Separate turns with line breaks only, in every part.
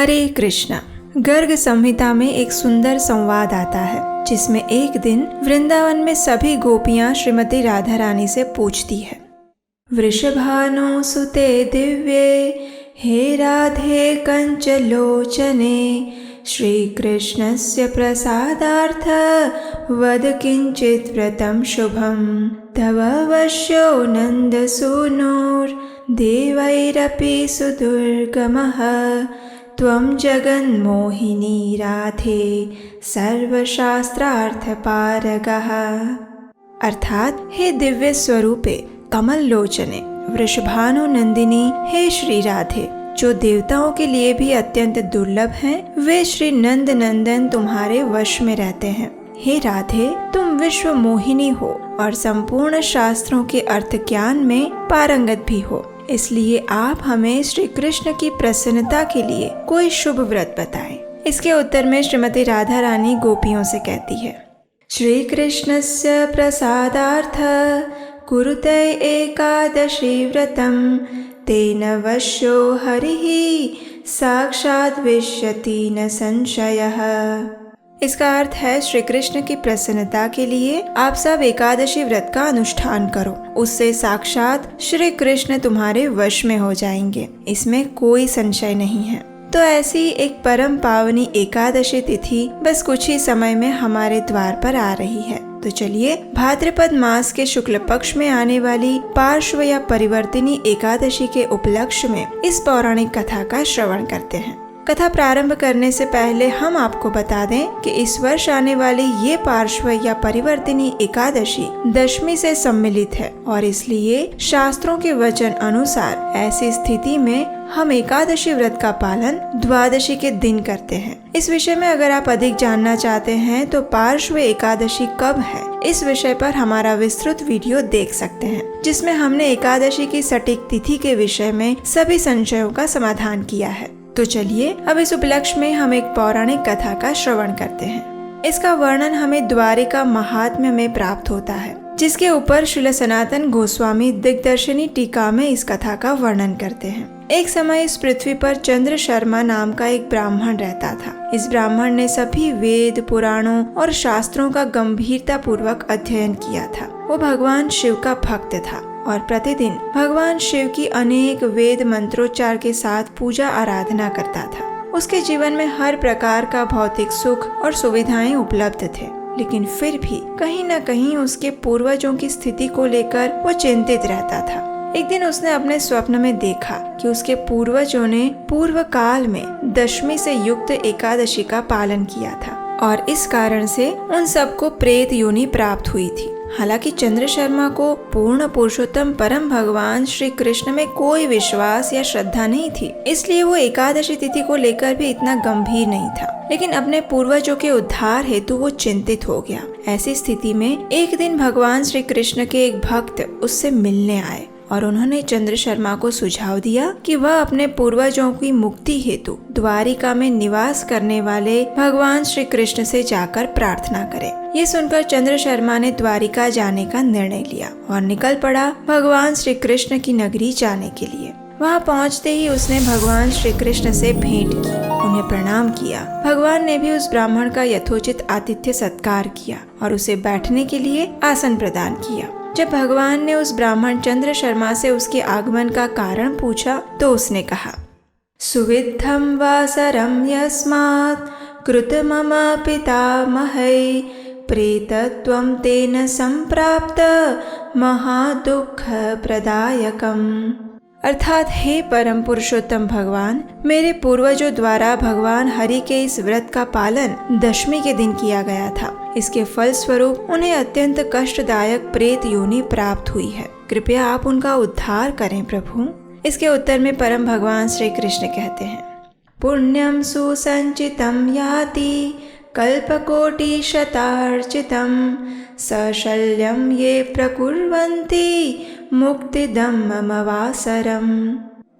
हरे कृष्णा। गर्ग संहिता में एक सुंदर संवाद आता है जिसमें एक दिन वृंदावन में सभी गोपियां श्रीमती राधा रानी से पूछती है, वृषभानो सुते दिव्ये हे राधे कंचलोचने श्री कृष्णस्य प्रसादार्थ वद किंचित व्रतं शुभम तव वश्यो नंदसूनोर देवैरपि सुदुर्गमः त्वं जगन्मोहिनी राधे सर्वशास्त्रार्थपारगः। अर्थात हे दिव्य स्वरूपे कमल लोचने वृषभानु नंदिनी हे श्री राधे, जो देवताओं के लिए भी अत्यंत दुर्लभ हैं, वे श्री नंद नंदन तुम्हारे वश में रहते हैं। हे राधे, तुम विश्व मोहिनी हो और संपूर्ण शास्त्रों के अर्थ ज्ञान में पारंगत भी हो, इसलिए आप हमें श्री कृष्ण की प्रसन्नता के लिए कोई शुभ व्रत बताएं। इसके उत्तर में श्रीमती राधा रानी गोपियों से कहती है, श्री कृष्णस्य प्रसादार्थ कुरुते एकादशी व्रतम तेन वश्यो हरिः साक्षात् विश्यति न संशयः। इसका अर्थ है, श्री कृष्ण की प्रसन्नता के लिए आप सब एकादशी व्रत का अनुष्ठान करो, उससे साक्षात श्री कृष्ण तुम्हारे वश में हो जाएंगे, इसमें कोई संशय नहीं है। तो ऐसी एक परम पावनी एकादशी तिथि बस कुछ ही समय में हमारे द्वार पर आ रही है। तो चलिए भाद्रपद मास के शुक्ल पक्ष में आने वाली पार्श्व या परिवर्तिनी एकादशी के उपलक्ष्य में इस पौराणिक कथा का श्रवण करते हैं। कथा प्रारंभ करने से पहले हम आपको बता दें कि इस वर्ष आने वाली ये पार्श्व या परिवर्तिनी एकादशी दशमी से सम्मिलित है और इसलिए शास्त्रों के वचन अनुसार ऐसी स्थिति में हम एकादशी व्रत का पालन द्वादशी के दिन करते हैं। इस विषय में अगर आप अधिक जानना चाहते हैं तो पार्श्व एकादशी कब है, इस विषय पर हमारा विस्तृत वीडियो देख सकते हैं, जिसमें हमने एकादशी की सटीक तिथि के विषय में सभी संशयों का समाधान किया है। तो चलिए अब इस उपलक्ष्य में हम एक पौराणिक कथा का श्रवण करते हैं। इसका वर्णन हमें द्वारिका महात्म्य में प्राप्त होता है, जिसके ऊपर श्रील सनातन गोस्वामी दिग्दर्शिनी टीका में इस कथा का वर्णन करते हैं। एक समय इस पृथ्वी पर चंद्र शर्मा नाम का एक ब्राह्मण रहता था। इस ब्राह्मण ने सभी वेद, पुराणों और शास्त्रों का गंभीरता पूर्वक अध्ययन किया था। वो भगवान शिव का भक्त था और प्रतिदिन भगवान शिव की अनेक वेद मंत्रोच्चार के साथ पूजा आराधना करता था। उसके जीवन में हर प्रकार का भौतिक सुख और सुविधाएं उपलब्ध थे, लेकिन फिर भी कहीं न कहीं उसके पूर्वजों की स्थिति को लेकर वो चिंतित रहता था। एक दिन उसने अपने स्वप्न में देखा कि उसके पूर्वजों ने पूर्व काल में दशमी से युक्त एकादशी का पालन किया था और इस कारण से उन सबको प्रेत योनि प्राप्त हुई थी। हालांकि चंद्र शर्मा को पूर्ण पुरुषोत्तम परम भगवान श्री कृष्ण में कोई विश्वास या श्रद्धा नहीं थी, इसलिए वो एकादशी तिथि को लेकर भी इतना गंभीर नहीं था, लेकिन अपने पूर्वजों के उद्धार हेतु वो चिंतित हो गया। ऐसी स्थिति में एक दिन भगवान श्री कृष्ण के एक भक्त उससे मिलने आए और उन्होंने चंद्र शर्मा को सुझाव दिया कि वह अपने पूर्वजों की मुक्ति हेतु द्वारिका में निवास करने वाले भगवान श्री कृष्ण से जाकर प्रार्थना करे। ये सुनकर चंद्र शर्मा ने द्वारिका जाने का निर्णय लिया और निकल पड़ा भगवान श्री कृष्ण की नगरी जाने के लिए। वहाँ पहुँचते ही उसने भगवान श्री कृष्ण से भेंट की, उन्हें प्रणाम किया। भगवान ने भी उस ब्राह्मण का यथोचित आतिथ्य सत्कार किया और उसे बैठने के लिए आसन प्रदान किया। जब भगवान ने उस ब्राह्मण चंद्र शर्मा से उसके आगमन का कारण पूछा तो उसने कहा, सुविद्धम वासरम यस्मात् कृत मम पितामहै प्रेतत्वं तेन संप्राप्त महादुःख प्रदायकम। अर्थात हे परम पुरुषोत्तम भगवान, मेरे पूर्वजों द्वारा भगवान हरि के इस व्रत का पालन दशमी के दिन किया गया था। इसके फल स्वरूप उन्हें अत्यंत कष्टदायक प्रेत योनि प्राप्त हुई है। कृपया आप उनका उद्धार करें प्रभु। इसके उत्तर में परम भगवान श्री कृष्ण कहते हैं, पुण्यम सुसंचितम याति कल्पकोटि शतार्चितम सशल्यम ये प्रकुर्वन्ति मुक्तिदम मम वासरम।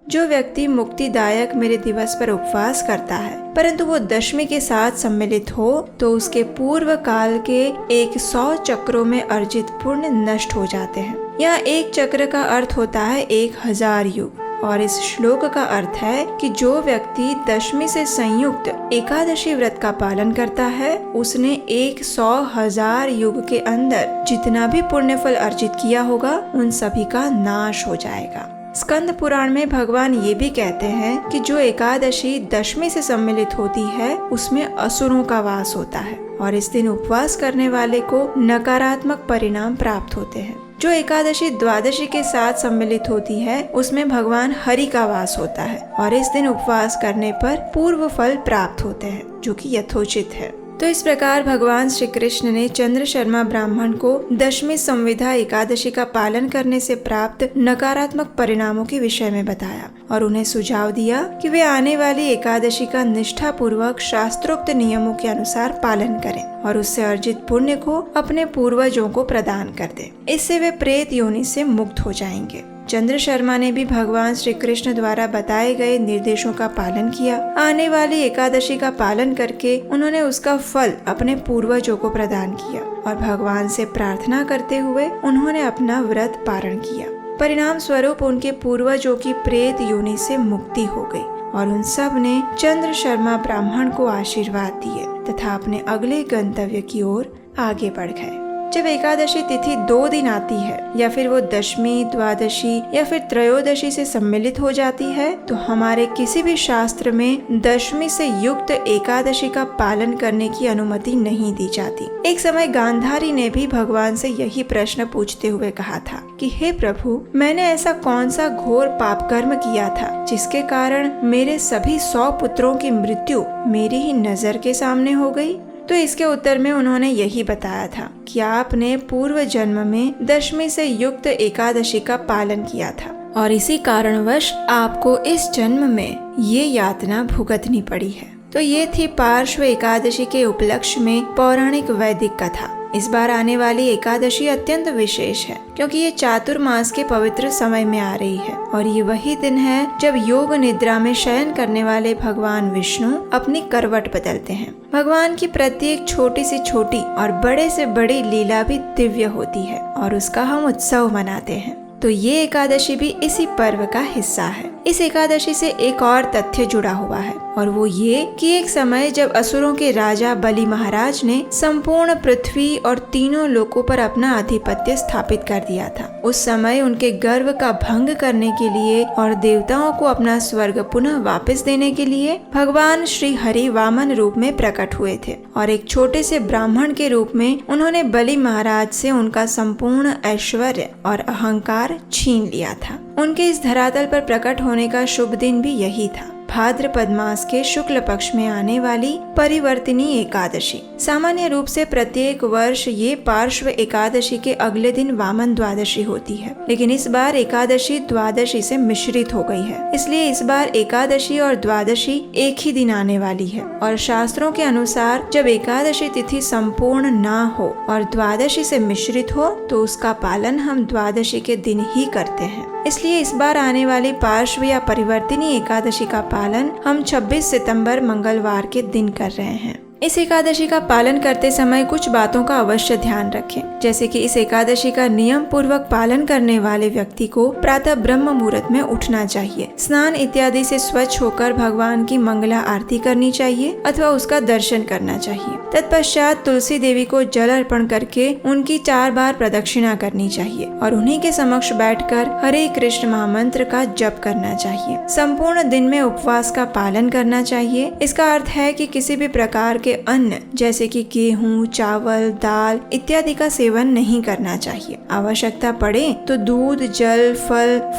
जो व्यक्ति मुक्तिदायक मेरे दिवस पर उपवास करता है परंतु वो दशमी के साथ सम्मिलित हो तो उसके पूर्व काल के 100 चक्रों में अर्जित पुण्य नष्ट हो जाते हैं। यहाँ एक चक्र का अर्थ होता है 1000 युग। और इस श्लोक का अर्थ है कि जो व्यक्ति दशमी से संयुक्त एकादशी व्रत का पालन करता है उसने 100,000 युग के अंदर जितना भी पुण्य फल अर्जित किया होगा उन सभी का नाश हो जाएगा। स्कंद पुराण में भगवान ये भी कहते हैं कि जो एकादशी दशमी से सम्मिलित होती है उसमें असुरों का वास होता है और इस दिन उपवास करने वाले को नकारात्मक परिणाम प्राप्त होते हैं। जो एकादशी द्वादशी के साथ सम्मिलित होती है उसमें भगवान हरि का वास होता है और इस दिन उपवास करने पर पूर्व फल प्राप्त होते हैं जो कि यथोचित है। तो इस प्रकार भगवान श्री कृष्ण ने चंद्र शर्मा ब्राह्मण को दशमी संविधा एकादशी का पालन करने से प्राप्त नकारात्मक परिणामों के विषय में बताया और उन्हें सुझाव दिया कि वे आने वाली एकादशी का निष्ठा पूर्वक शास्त्रोक्त नियमों के अनुसार पालन करें और उससे अर्जित पुण्य को अपने पूर्वजों को प्रदान कर दें। इससे वे प्रेत योनि से मुक्त हो जाएंगे। चंद्र शर्मा ने भी भगवान श्री कृष्ण द्वारा बताए गए निर्देशों का पालन किया। आने वाली एकादशी का पालन करके उन्होंने उसका फल अपने पूर्वजों को प्रदान किया और भगवान से प्रार्थना करते हुए उन्होंने अपना व्रत पारण किया। परिणाम स्वरूप उनके पूर्वजों की प्रेत योनि से मुक्ति हो गई और उन सब ने चंद्र शर्मा ब्राह्मण को आशीर्वाद दिए तथा अपने अगले गंतव्य की ओर आगे बढ़ गए। जब एकादशी तिथि 2 दिन आती है या फिर वो दशमी, द्वादशी या फिर त्रयोदशी से सम्मिलित हो जाती है तो हमारे किसी भी शास्त्र में दशमी से युक्त एकादशी का पालन करने की अनुमति नहीं दी जाती। एक समय गांधारी ने भी भगवान से यही प्रश्न पूछते हुए कहा था कि हे प्रभु, मैंने ऐसा कौन सा घोर पाप कर्म किया था जिसके कारण मेरे सभी 100 पुत्रों की मृत्यु मेरी ही नजर के सामने हो गई। तो इसके उत्तर में उन्होंने यही बताया था कि आपने पूर्व जन्म में दशमी से युक्त एकादशी का पालन किया था और इसी कारणवश आपको इस जन्म में ये यातना भुगतनी पड़ी है। तो ये थी पार्श्व एकादशी के उपलक्ष्य में पौराणिक वैदिक कथा। इस बार आने वाली एकादशी अत्यंत विशेष है क्योंकि ये चातुर्मास के पवित्र समय में आ रही है और ये वही दिन है जब योग निद्रा में शयन करने वाले भगवान विष्णु अपनी करवट बदलते हैं। भगवान की प्रत्येक छोटी से छोटी और बड़े से बड़ी लीला भी दिव्य होती है और उसका हम उत्सव मनाते हैं। तो ये एकादशी भी इसी पर्व का हिस्सा है। इस एकादशी से एक और तथ्य जुड़ा हुआ है और वो ये कि एक समय जब असुरों के राजा बलि महाराज ने संपूर्ण पृथ्वी और तीनों लोकों पर अपना आधिपत्य स्थापित कर दिया था, उस समय उनके गर्व का भंग करने के लिए और देवताओं को अपना स्वर्ग पुनः वापस देने के लिए भगवान श्री हरि वामन रूप में प्रकट हुए थे और एक छोटे से ब्राह्मण के रूप में उन्होंने बलि महाराज से उनका संपूर्ण ऐश्वर्य और अहंकार छीन लिया था। उनके इस धरातल पर प्रकट होने का शुभ दिन भी यही था, भाद्रपद मास के शुक्ल पक्ष में आने वाली परिवर्तिनी एकादशी। सामान्य रूप से प्रत्येक वर्ष ये पार्श्व एकादशी के अगले दिन वामन द्वादशी होती है, लेकिन इस बार एकादशी द्वादशी से मिश्रित हो गई है। इसलिए इस बार एकादशी और द्वादशी एक ही दिन आने वाली है और शास्त्रों के अनुसार जब एकादशी तिथि संपूर्ण ना हो और द्वादशी से मिश्रित हो तो उसका पालन हम द्वादशी के दिन ही करते हैं। इसलिए इस बार आने वाली पार्श्व या परिवर्तिनी एकादशी का पालन हम 26 सितंबर मंगलवार के दिन कर रहे हैं। इस एकादशी का पालन करते समय कुछ बातों का अवश्य ध्यान रखें, जैसे कि इस एकादशी का नियम पूर्वक पालन करने वाले व्यक्ति को प्रातः ब्रह्म मुहूर्त में उठना चाहिए, स्नान इत्यादि से स्वच्छ होकर भगवान की मंगला आरती करनी चाहिए अथवा उसका दर्शन करना चाहिए। तत्पश्चात तुलसी देवी को जल अर्पण करके उनकी 4 बार प्रदक्षिणा करनी चाहिए और उन्हीं के समक्ष बैठकर हरे कृष्ण महामंत्र का जप करना चाहिए। संपूर्ण दिन में उपवास का पालन करना चाहिए। इसका अर्थ है कि किसी भी प्रकार के अन्न जैसे कि गेहूं, चावल, दाल इत्यादि का सेवन नहीं करना चाहिए। आवश्यकता पड़े तो दूध, जल,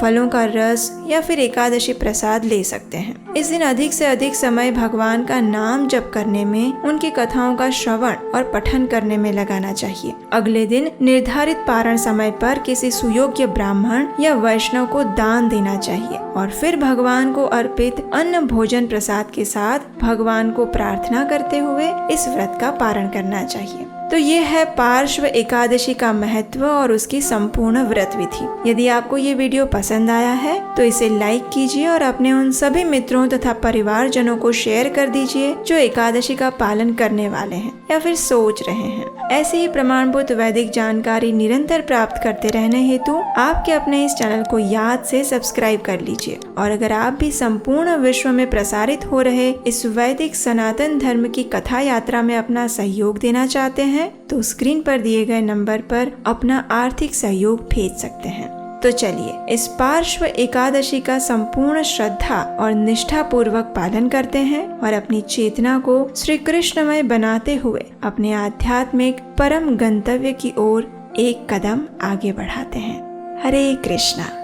फलों का रस या फिर एकादशी प्रसाद ले सकते हैं। इस दिन अधिक से अधिक समय भगवान का नाम जप करने में, उनकी कथाओं का श्रवण और पठन करने में लगाना चाहिए। अगले दिन निर्धारित पारण समय पर किसी सुयोग्य ब्राह्मण या वैष्णव को दान देना चाहिए और फिर भगवान को अर्पित अन्न भोजन प्रसाद के साथ भगवान को प्रार्थना करते हुए इस व्रत का पारण करना चाहिए। तो ये है पार्श्व एकादशी का महत्व और उसकी संपूर्ण व्रत विधि। यदि आपको ये वीडियो पसंद आया है तो इसे लाइक कीजिए और अपने उन सभी मित्रों तथा परिवारजनों को शेयर कर दीजिए जो एकादशी का पालन करने वाले हैं या फिर सोच रहे हैं। ऐसी ही प्रमाणभूत वैदिक जानकारी निरंतर प्राप्त करते रहने हेतु आपके अपने इस चैनल को याद से सब्सक्राइब कर लीजिए। और अगर आप भी संपूर्ण विश्व में प्रसारित हो रहे इस वैदिक सनातन धर्म की कथा यात्रा में अपना सहयोग देना चाहते हैं तो स्क्रीन पर दिए गए नंबर पर अपना आर्थिक सहयोग भेज सकते हैं। तो चलिए इस पार्श्व एकादशी का संपूर्ण श्रद्धा और निष्ठा पूर्वक पालन करते हैं और अपनी चेतना को श्री कृष्णमय बनाते हुए अपने आध्यात्मिक परम गंतव्य की ओर एक कदम आगे बढ़ाते हैं। हरे कृष्णा।